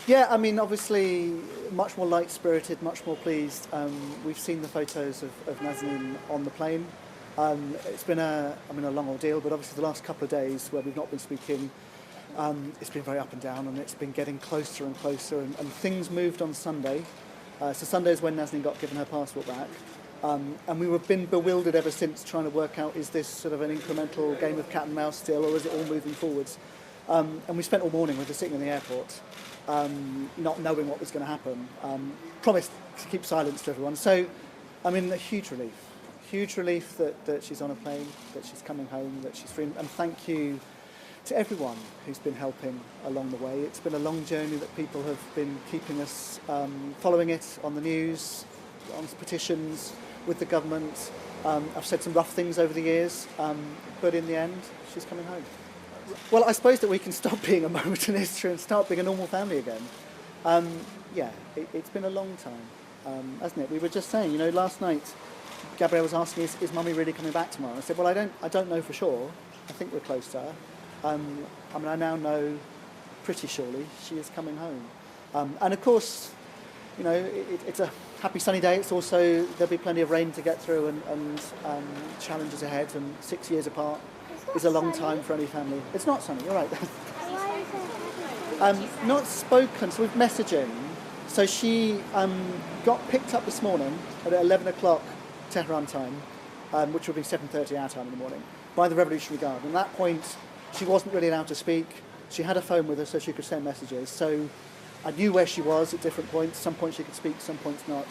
Yeah, I mean, obviously, much more light-spirited, much more pleased. We've seen the photos of Nazanin on the plane. It's been a long ordeal, but obviously the last couple of days where we've not been speaking, it's been very up and down, and it's been getting closer and closer, and things moved on Sunday. So Sunday is when Nazanin got given her passport back. And we've been bewildered ever since, trying to work out, is this sort of an incremental game of cat and mouse still, or is it all moving forwards? And we spent all morning with her sitting in the airport, not knowing what was going to happen. Promised to keep silence to everyone. So, I mean, a huge relief that she's on a plane, that she's coming home, that she's free. And thank you to everyone who's been helping along the way. It's been a long journey that people have been keeping us, following it on the news, on petitions, with the government. I've said some rough things over the years, but in the end, she's coming home. Well, I suppose that we can stop being a moment in history and start being a normal family again. It's been a long time, hasn't it? We were just saying, last night, Gabrielle was asking, is Mummy really coming back tomorrow? I said, well, I don't know for sure. I think we're close to her. I now know pretty surely she is coming home. And of course, it's a happy sunny day. It's also, there'll be plenty of rain to get through and challenges ahead, and 6 years apart is a long time for any family. It's not sunny, you're right. Not spoken, so we've messaging. So she got picked up this morning at 11 o'clock Tehran time, which would be 7:30 our time in the morning, by the Revolutionary Guard. And at that point, she wasn't really allowed to speak. She had a phone with her so she could send messages. So I knew where she was at different points. Some points she could speak, some points not.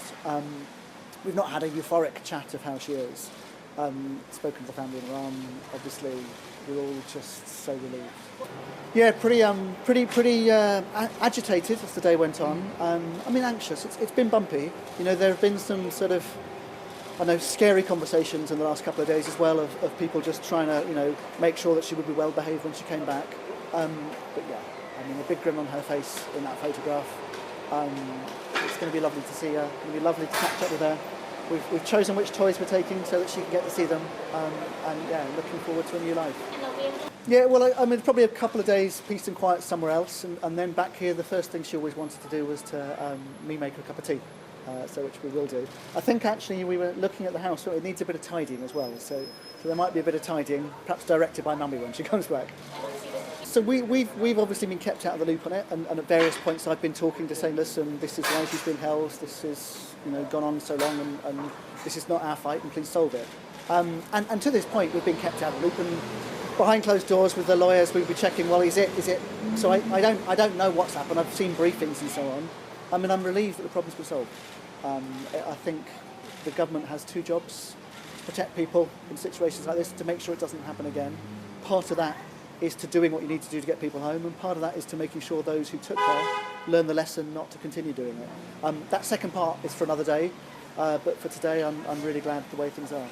We've not had a euphoric chat of how she is. Spoken to the family in Iran. Obviously, we're all just so relieved. Yeah, pretty agitated as the day went on. Anxious. It's been bumpy. There have been some sort of, scary conversations in the last couple of days as well of people just trying to, make sure that she would be well behaved when she came back. But yeah, a big grin on her face in that photograph. It's going to be lovely to see her. It's going to be lovely to catch up with her. We've chosen which toys we're taking so that she can get to see them. Looking forward to a new life. Yeah, well, probably a couple of days peace and quiet somewhere else, and then back here, the first thing she always wanted to do was to me make her a cup of tea. Which we will do. I think actually we were looking at the house, so it needs a bit of tidying as well. So there might be a bit of tidying, perhaps directed by Mummy when she comes back. So we've obviously been kept out of the loop on it, and at various points I've been talking to saying, listen, this is why she's been held, this is gone on so long, and this is not our fight, and please solve it. And to this point we've been kept out of the loop, and behind closed doors with the lawyers we'll be checking, well, is it? So I don't know what's happened. I've seen briefings and so on. I'm relieved that the problem's been solved. I think the government has two jobs: to protect people in situations like this, to make sure it doesn't happen again. Part of that is to doing what you need to do to get people home, and part of that is to making sure those who took her learn the lesson not to continue doing it. That second part is for another day, but for today I'm really glad the way things are.